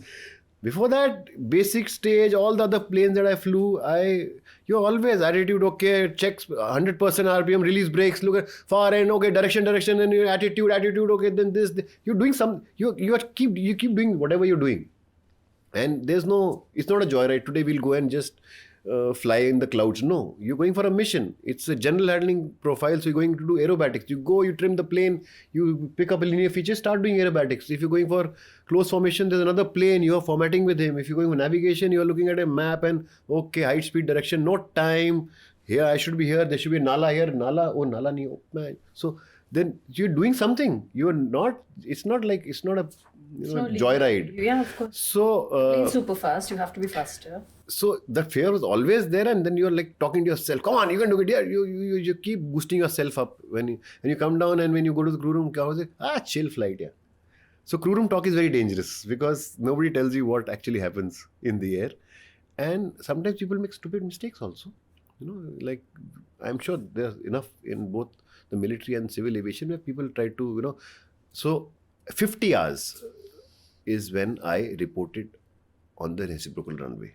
Speaker 2: Before that, basic stage, all the other planes that I flew, you're always attitude, okay, checks 100% RPM, release brakes, look at far end, okay, direction, and your attitude, okay, then this, you're doing you keep doing whatever you're doing. And there's no, it's not a joyride. Today we'll go and just fly in the clouds. No, you're going for a mission. It's a general handling profile. So you're going to do aerobatics. You go, you trim the plane, you pick up a linear feature, start doing aerobatics. If you're going for close formation, there's another plane, you're formatting with him. If you're going for navigation, you're looking at a map and, okay, height, speed, direction, no time. Here, I should be here. There should be a Nala here. Nala, oh, Nala nahi, oh, man. So then you're doing something. You're not, it's not a joyride.
Speaker 1: Yeah, of course.
Speaker 2: So
Speaker 1: Playing super fast, you have to be faster.
Speaker 2: So that fear was always there, and then you're like talking to yourself, come on, you can do it. Yeah, you keep boosting yourself up when you come down, and when you go to the crew room, chill flight, yeah. So crew room talk is very dangerous, because nobody tells you what actually happens in the air, and sometimes people make stupid mistakes also. Like, I'm sure there's enough in both the military and civil aviation where people try to, So 50 hours is when I reported on the reciprocal runway.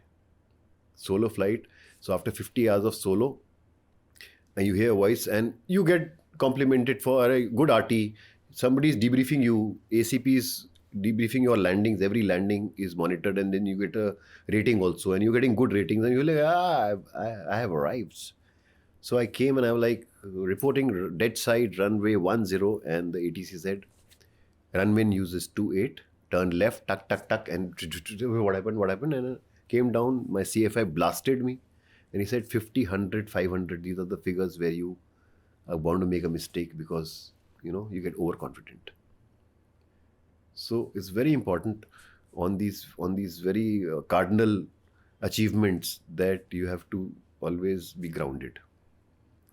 Speaker 2: Solo flight. So after 50 hours of solo, and you hear a voice and you get complimented for a good RT. Somebody is debriefing you. ACP is debriefing your landings. Every landing is monitored, and then you get a rating also, and you're getting good ratings, and you're like, I have arrived. So I came and I was like reporting dead side runway 10, and the ATC said, runway news is 28, turn left, tuck, and what happened, and came down, my CFI blasted me, and he said 50, 100, 500, these are the figures where you are bound to make a mistake, because, you get overconfident. So it's very important on these very cardinal achievements that you have to always be grounded.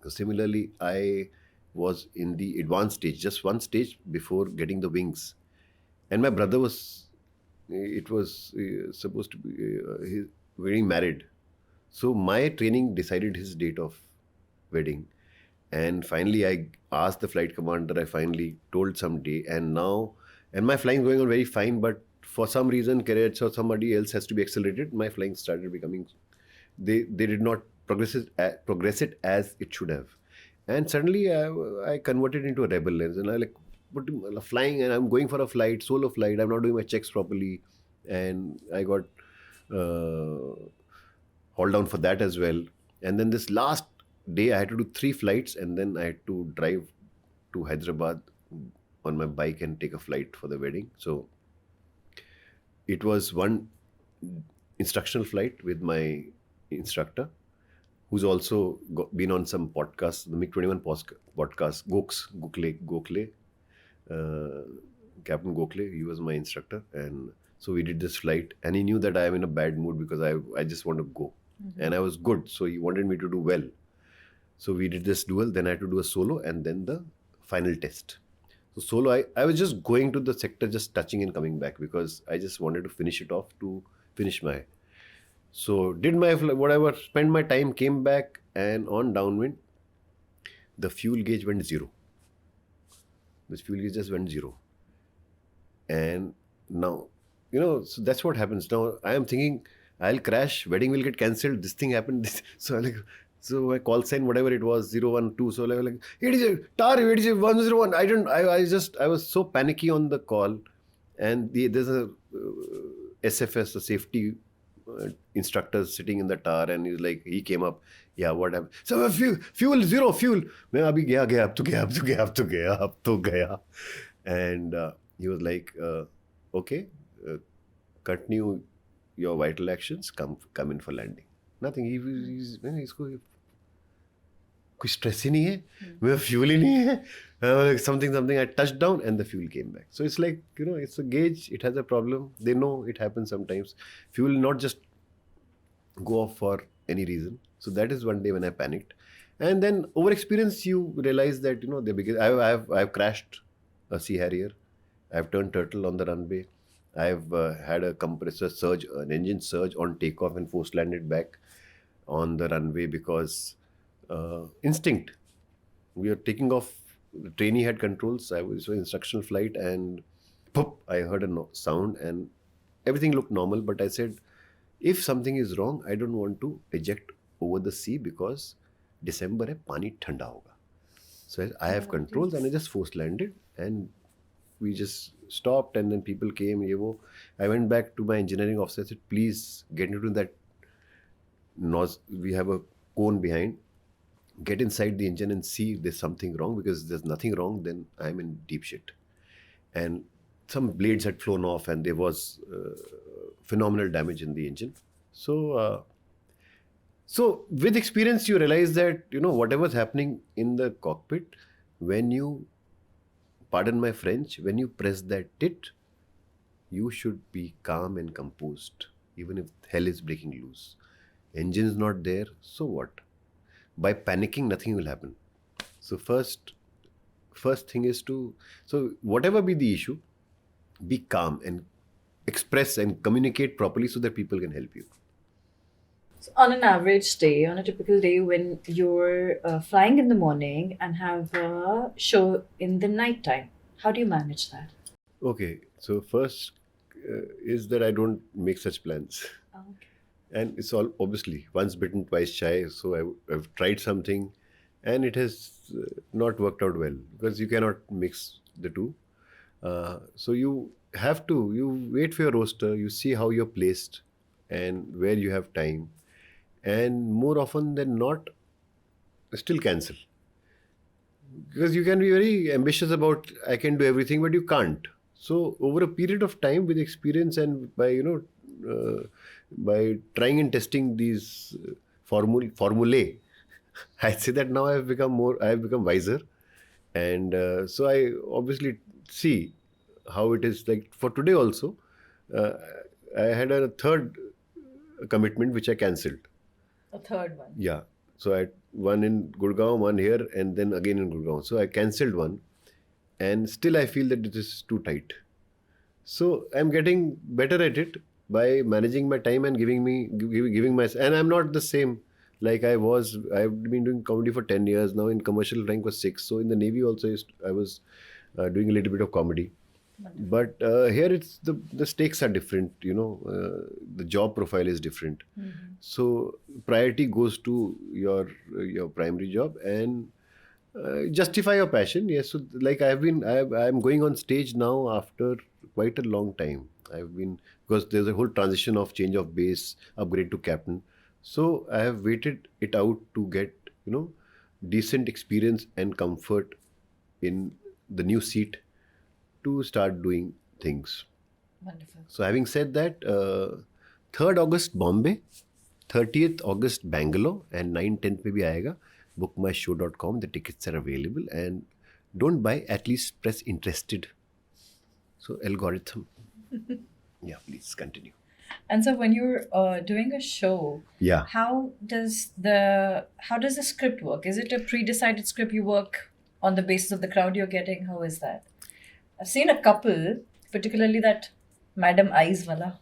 Speaker 2: So similarly, I was in the advanced stage, just one stage before getting the wings. And my brother was supposed to be getting married. So my training decided his date of wedding. And finally, asked the flight commander. I finally told some day, and my flying going on very fine. But for some reason, carriage or somebody else has to be accelerated. My flying started becoming. They did not progress it as it should have, and suddenly I converted into a rebel lens, and I like but flying, and I'm going for a flight, solo flight. I'm not doing my checks properly, and I got uh, hauled down for that as well. And then this last day, I had to do 3 flights, and then I had to drive to Hyderabad on my bike and take a flight for the wedding. So it was one instructional flight with my instructor, who's also been on some podcasts, the MiG-21 podcast, Gokhale, uh, Captain Gokhale. He was my instructor, and so we did this flight. And he knew that I am in a bad mood because I just want to go, and I was good, so he wanted me to do well. So we did this duel. Then I had to do a solo, and then the final test. So solo, I was just going to the sector, just touching and coming back because I just wanted to finish it off to finish my. So did my whatever, spent my time, came back, and on downwind, the fuel gauge went zero. The fuel gauge just went zero. And now, so that's what happens. Now I am thinking, I'll crash, wedding will get cancelled, this thing happened. So I'm like, so my call sign, whatever it was, 012. So I was like, it is a tar, it is a 101. I was so panicky on the call. And there's a SFS, a safety instructor sitting in the tower, and he came up, yeah, what happened? So fuel, zero fuel. मैं अभी गया अब तो गया. And he was like, okay, continue your vital actions, come in for landing. Nothing. He's कोई stress ही नहीं है, मेरा fuel ही नहीं है, something I touched down and the fuel came back. So it's like, it's a gauge, it has a problem. They know it happens sometimes. Fuel not just go off for any reason. So that is one day when I panicked. And then over experience, you realize that, I've crashed a Sea Harrier. I've turned turtle on the runway. I've had a compressor surge, an engine surge on takeoff and force landed back on the runway because instinct. We are taking off. The trainee had controls. I was an instructional flight, and pop, I heard a sound, and everything looked normal. But I said, if something is wrong, I don't want to eject over the sea because December hai, pani thanda hoga. So I have controls, and I just force landed, and we just stopped, and then people came. I went back to my engineering officer. I said, please get into that nose. We have a cone behind. Get inside the engine and see if there's something wrong, because if there's nothing wrong, then I'm in deep shit. And some blades had flown off, and there was phenomenal damage in the engine. So with experience, you realize that, whatever's happening in the cockpit, when you, pardon my French, when you press that tit, you should be calm and composed, even if hell is breaking loose. Engine's not there, so what? By panicking, nothing will happen. So first thing is so whatever be the issue, be calm and express and communicate properly so that people can help you.
Speaker 1: So on an average day, on a typical day, when you're flying in the morning and have a show in the night time, how do you manage that?
Speaker 2: Okay, so first is that I don't make such plans.
Speaker 1: Okay.
Speaker 2: And it's all obviously once bitten, twice shy. So I've tried something, and it has not worked out well because you cannot mix the two. So you wait for your roster, you see how you're placed and where you have time, and more often than not, still cancel. Because you can be very ambitious about I can do everything, but you can't. So over a period of time, with experience and by trying and testing these formulae, I say that now I have become wiser, and so I obviously see how it is. Like for today also, I had a third commitment which I cancelled.
Speaker 1: A third one.
Speaker 2: Yeah. So I had one in Gurgaon, one here, and then again in Gurgaon. So I cancelled one, and still I feel that it is too tight. So I'm getting better at it by managing my time and giving my. And I'm not the same Like I've been doing comedy for 10 years now. In commercial rank was 6. So in the Navy also, I was doing a little bit of comedy.
Speaker 1: Wonderful.
Speaker 2: But here it's the stakes are different. The job profile is different. So priority goes to your primary job and justify your passion. Yes. So like I'm going on stage now after quite a long time. Because there's a whole transition of change of base, upgrade to captain. So I have waited it out to get decent experience and comfort in the new seat to start doing things.
Speaker 1: Wonderful.
Speaker 2: So having said that, 3rd August Bombay, 30th August Bangalore, and 9-10th maybe aayega. Bookmyshow.com. The tickets are available, and don't buy, at least press interested. So algorithm. Yeah, please continue.
Speaker 1: And so when you're doing a show,
Speaker 2: Yeah.
Speaker 1: how does the script work? Is it a pre-decided script? You work on the basis of the crowd you're getting? How is that? I've seen a couple, particularly that Madam Eyes wala,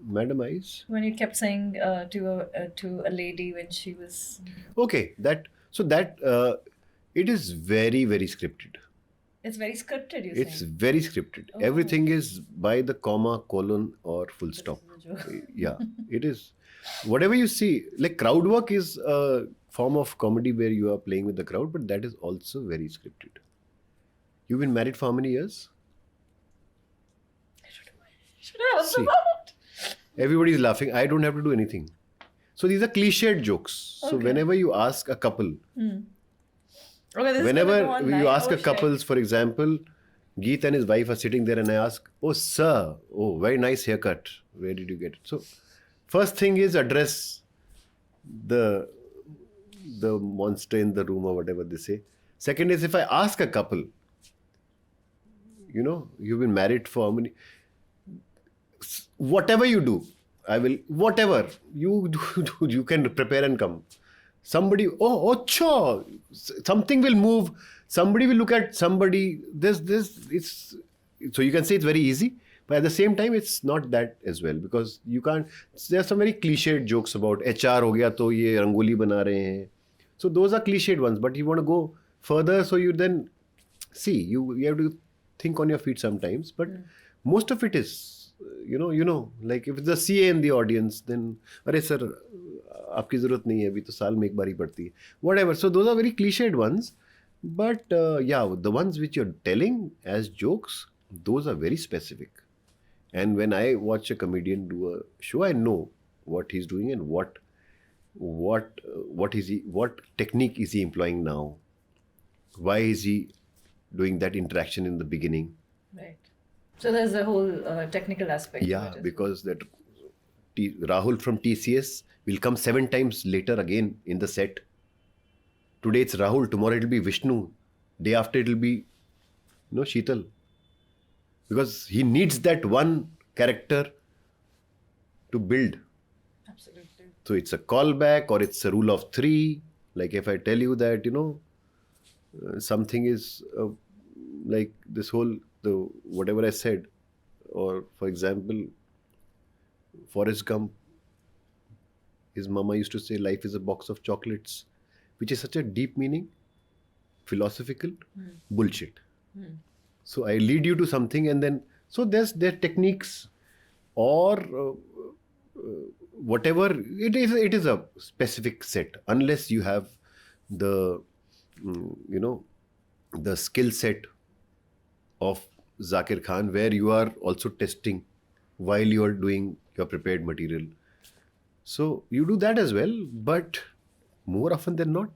Speaker 2: Madam Eyes.
Speaker 1: when you kept saying to a lady when she was.
Speaker 2: Okay, that it is very, very scripted.
Speaker 1: It's very scripted, you
Speaker 2: It's
Speaker 1: say.
Speaker 2: very scripted.
Speaker 1: Oh.
Speaker 2: Everything is by the comma, colon, or full
Speaker 1: This
Speaker 2: stop.
Speaker 1: is a joke.
Speaker 2: Yeah, it is. Whatever you see, like crowd work is a form of comedy where you are playing with the crowd, but that is also very scripted. You've been married for how many years?
Speaker 1: Should I answer
Speaker 2: See.
Speaker 1: that?
Speaker 2: Everybody is laughing. I don't have to do anything. So these are cliched jokes. So
Speaker 1: Okay.
Speaker 2: whenever you ask a couple,
Speaker 1: Okay, this is
Speaker 2: whenever
Speaker 1: gonna go on
Speaker 2: you
Speaker 1: live.
Speaker 2: ask
Speaker 1: Oh,
Speaker 2: a
Speaker 1: shit.
Speaker 2: couples, for example, Geet and his wife are sitting there and I ask, "Oh, sir, oh, very nice haircut. Where did you get it?" So first thing is address the monster in the room or whatever they say. Second is if I ask a couple, you've been married for how many? Whatever you do, whatever you do, you can prepare and come. Somebody, sure, something will move. Somebody will look at somebody. It's so you can say it's very easy, but at the same time, it's not that as well because you can't. There are some very cliched jokes about HR हो गया तो ये रंगोली बना रहे हैं. So those are cliched ones, but you want to go further, so you then see you have to think on your feet sometimes. But most of it is. Like if it's a CA in the audience, then अरे sir, आपकी जरूरत नहीं है अभी तो साल में एक बार ही पड़ती है. Whatever. So those are very cliched ones, but the ones which you're telling as jokes, those are very specific. And when I watch a comedian do a show, I know what he's doing and what technique is he employing now. Why is he doing that interaction in the beginning?
Speaker 1: Right. So there's a whole technical aspect. to
Speaker 2: Yeah,
Speaker 1: it as
Speaker 2: because that Rahul from TCS will come 7 times later again in the set. Today it's Rahul, tomorrow it'll be Vishnu, day after it'll be Sheetal. Because he needs that one character to build.
Speaker 1: well. Absolutely.
Speaker 2: So it's a callback or it's a rule of 3. Like if I tell you that, something is like this whole, whatever I said, or for example, Forrest Gump, his mama used to say life is a box of chocolates, which is such a deep meaning, philosophical, bullshit. So I lead you to something and then, so there are techniques or whatever, it is a specific set, unless you have the skill set of Zakir Khan, where you are also testing while you are doing your prepared material. So you do that as well, but more often than not,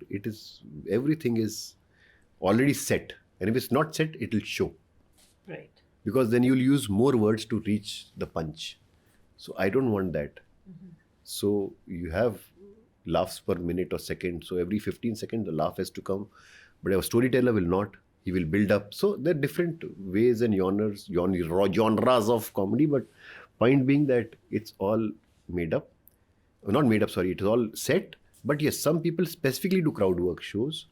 Speaker 2: everything is already set. And if it's not set, it will show.
Speaker 1: Right.
Speaker 2: Because then you'll use more words to reach the punch. So I don't want that. So you have laughs per minute or second. So every 15 seconds, the laugh has to come. But a storyteller will not. He will build up. So there are different ways and genres of comedy. But point being that it's all made up. Not made up, sorry. It is all set. But yes, some people specifically do crowd work shows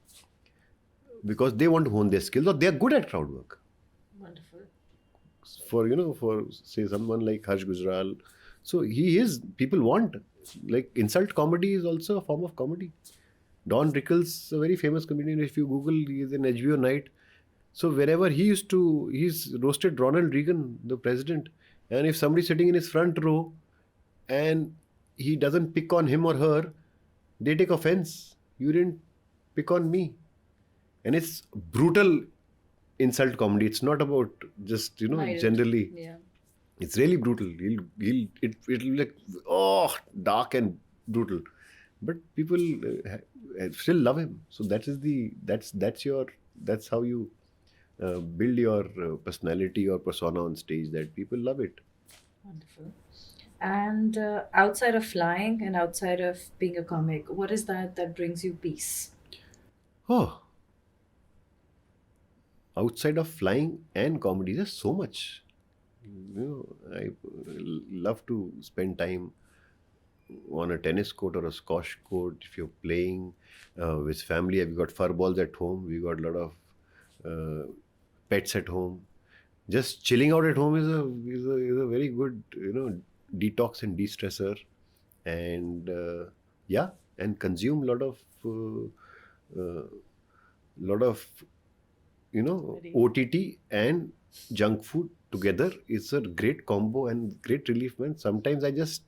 Speaker 2: because they want to hone their skills or they are good at crowd work.
Speaker 1: Wonderful.
Speaker 2: For say someone like harshgujral, so people want like insult comedy is also a form of comedy. Don Rickles, a very famous comedian, if you Google, he's in HBO Night. So wherever he's roasted Ronald Reagan, the president. And if somebody's sitting in his front row and he doesn't pick on him or her, they take offense. You didn't pick on me. And it's brutal insult comedy. It's not about just,
Speaker 1: Mild.
Speaker 2: generally.
Speaker 1: Yeah.
Speaker 2: It's really brutal. It'll like, dark and brutal. But people still love him. So that's how you build your personality or persona on stage, that people love it.
Speaker 1: Wonderful. And outside of flying and outside of being a comic, what is that brings you peace?
Speaker 2: Oh, outside of flying and comedy, there's so much. I love to spend time on a tennis court or a squash court. If you're playing with family, we've got fur balls at home. We've got a lot of pets at home. Just chilling out at home is a very good detox and de-stressor, and and consume a lot of OTT and junk food together. It's a great combo and great relief, man. Sometimes I just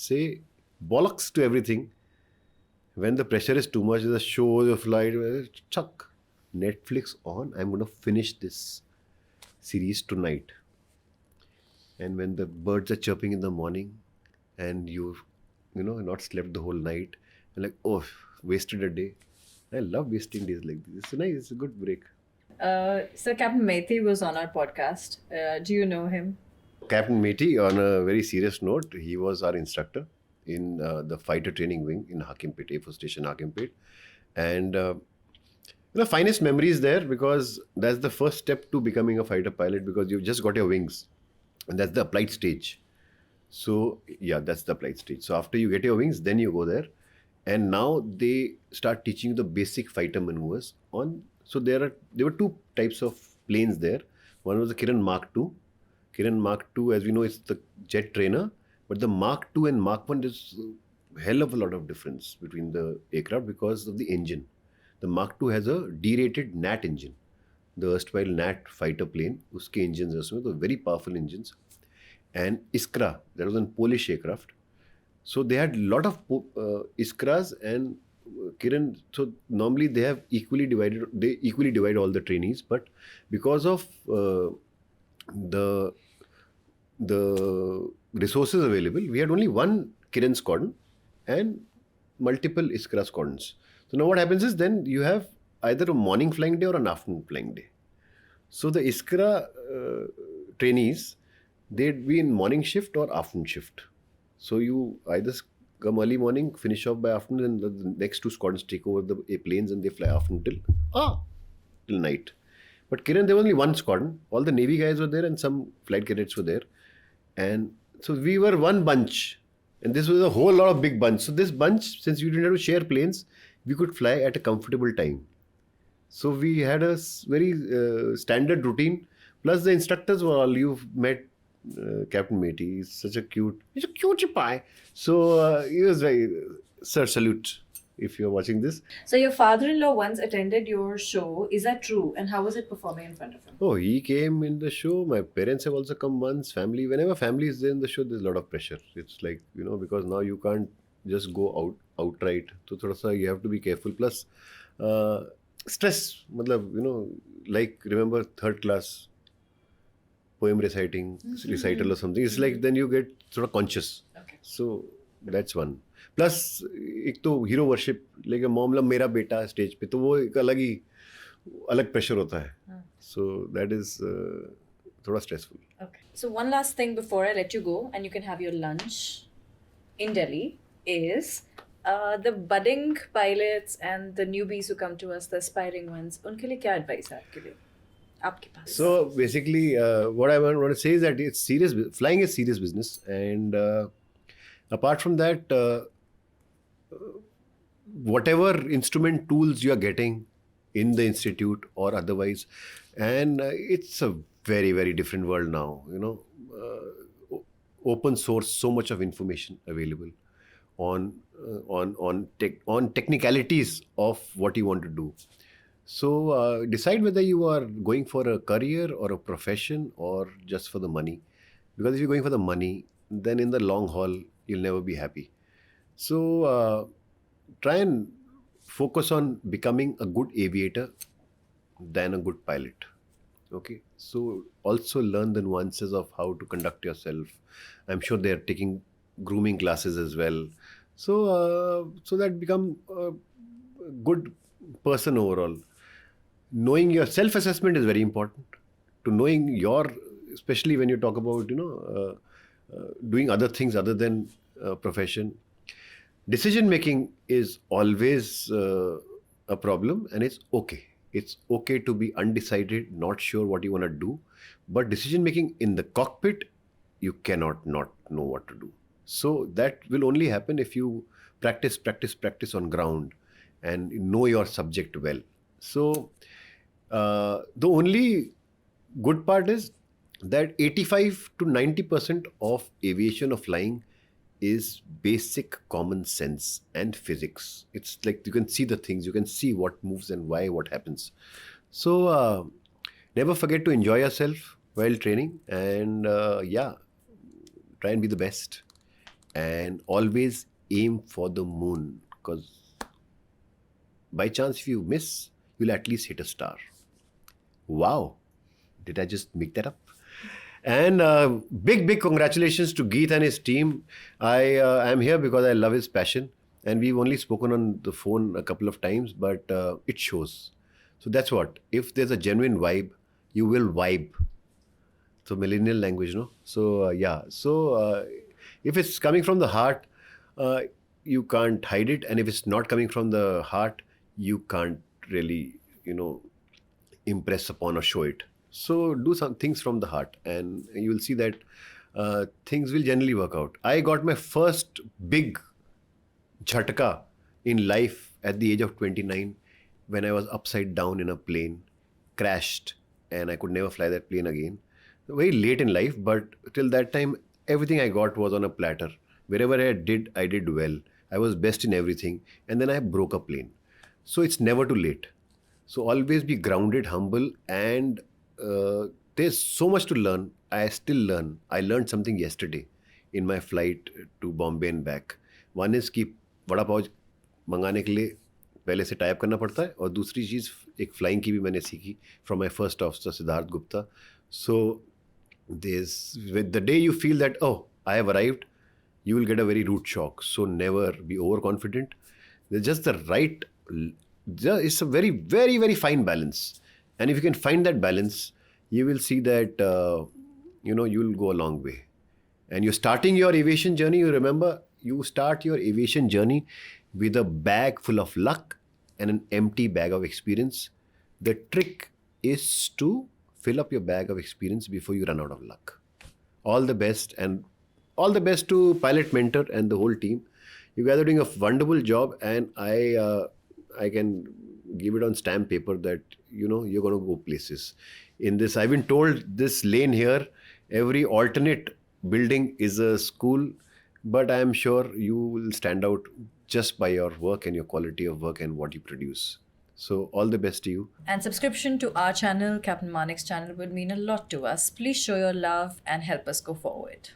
Speaker 2: say bollocks to everything. When the pressure is too much, the show, the flight, chuck Netflix on. I'm going to finish this series tonight. And when the birds are chirping in the morning and you've not slept the whole night, and like, oh, wasted a day. I love wasting days like this. It's nice. It's a good break.
Speaker 1: So Captain Mehta was on our podcast. Do you know him?
Speaker 2: Captain Mehta, on a very serious note, he was our instructor in the fighter training wing in Hakimpet, Air Force Station Hakimpet. And finest memories there, because that's the first step to becoming a fighter pilot, because you've just got your wings. And that's the applied stage. So, yeah, that's the applied stage. So after you get your wings, then you go there. And now they start teaching you the basic fighter maneuvers on. So there were two types of planes there. One was the Kiran Mark II. Kiran Mark II, as we know, it's the jet trainer. But the Mark II and Mark I, there's a hell of a lot of difference between the aircraft because of the engine. The Mark II has a derated NAT engine. The erstwhile NAT fighter plane, uske engines are the very powerful engines. And Iskra, that was a Polish aircraft. So they had a lot of Iskras and Kiran. So normally they have equally divide all the trainees, but because of the resources available, we had only one Kiran squadron and multiple Iskra squadrons. So now what happens is, then you have either a morning flying day or an afternoon flying day. So the Iskra trainees, they'd be in morning shift or afternoon shift. So you either come early morning, finish off by afternoon, and the next two squadrons take over the planes and they fly afternoon till night. But Kiran, there was only one squadron. All the Navy guys were there and some flight cadets were there. And so we were one bunch. And this was a whole lot of big bunch. So this bunch, since we didn't have to share planes, we could fly at a comfortable time. So we had a very standard routine. Plus the instructors were all, you've met Captain Mehta. He's a cutie pie. So he was very, sir, salute if you're watching this.
Speaker 1: So your father-in-law once attended your show. Is that true? And how was it performing in front of him?
Speaker 2: Oh, he came in the show. My parents have also come once. Family, whenever family is there in the show, there's a lot of pressure. It's like, because now you can't just go outright. So thoda sa you have to be careful. Plus, stress. Like remember third class poem recital or something. It's like then you get sort of conscious.
Speaker 1: Okay.
Speaker 2: So that's one. Plus, एक तो hero worship, like मामला मेरा बेटा stage पे, तो वो एक अलग pressure होता है. So that is थोड़ा stressful.
Speaker 1: Okay. So one last thing before I let you go, and you can have your lunch in Delhi, is the budding pilots and the newbies who come to us, the aspiring ones, उनके लिए क्या advice है आपके लिए? आपके पास?
Speaker 2: So basically, what I want to say is that it's serious. Flying is serious business, and apart from that, whatever instrument tools you are getting in the institute or otherwise, and it's a very, very different world now. Open source, so much of information available. on technicalities of what you want to do. So decide whether you are going for a career or a profession or just for the money. Because if you're going for the money, then in the long haul, you'll never be happy. So try and focus on becoming a good aviator than a good pilot. Okay. So also learn the nuances of how to conduct yourself. I'm sure they're taking grooming classes as well. So that become a good person overall. Knowing your self-assessment is very important. To knowing your, especially when you talk about doing other things other than profession. Decision making is always a problem, and it's okay. It's okay to be undecided, not sure what you want to do. But decision making in the cockpit, you cannot not know what to do. So that will only happen if you practice on ground and know your subject well. So the only good part is that 85 to 90% of aviation or flying is basic common sense and physics. It's like you can see the things, you can see what moves and why, what happens. So never forget to enjoy yourself while training, and try and be the best, and always aim for the moon, because by chance if you miss, you'll at least hit a star. Wow, did I just make that up? And big congratulations to Geet and his team. I am here because I love his passion, and we've only spoken on the phone a couple of times, but it shows. So that's what. If there's a genuine vibe, you will vibe. So millennial language, no? So if it's coming from the heart, you can't hide it, and if it's not coming from the heart, you can't really, impress upon or show it. So do some things from the heart, and you will see that things will generally work out. I got my first big jhatka in life at the age of 29 when I was upside down in a plane, crashed, and I could never fly that plane again. Very late in life, but till that time, everything I got was on a platter. Wherever I did well. I was best in everything, and then I broke a plane. So it's never too late. So always be grounded, humble, and there's so much to learn. I still learn. I learned something yesterday in my flight to Bombay and back. One is कि वड़ा पाव मंगाने के लिए पहले से type करना पड़ता है, और दूसरी चीज़ एक फ्लाइंग की भी मैंने सीखी from my first officer Siddharth Gupta. So the day you feel that, oh, I have arrived, you will get a very rude shock. So never be overconfident. There's just the right. It's a very, very, very fine balance. And if you can find that balance, you will see that, you'll go a long way. And you're starting your aviation journey, you remember, you start your aviation journey with a bag full of luck and an empty bag of experience. The trick is to fill up your bag of experience before you run out of luck. All the best, and all the best to Pilot Mentor and the whole team. You guys are doing a wonderful job, and I can give it on stamp paper that you're going to go places. In this, I've been told this lane here, every alternate building is a school, but I am sure you will stand out just by your work and your quality of work and what you produce. So all the best to you.
Speaker 1: And subscription to our channel, Captain Manik's channel, would mean a lot to us. Please show your love and help us go forward.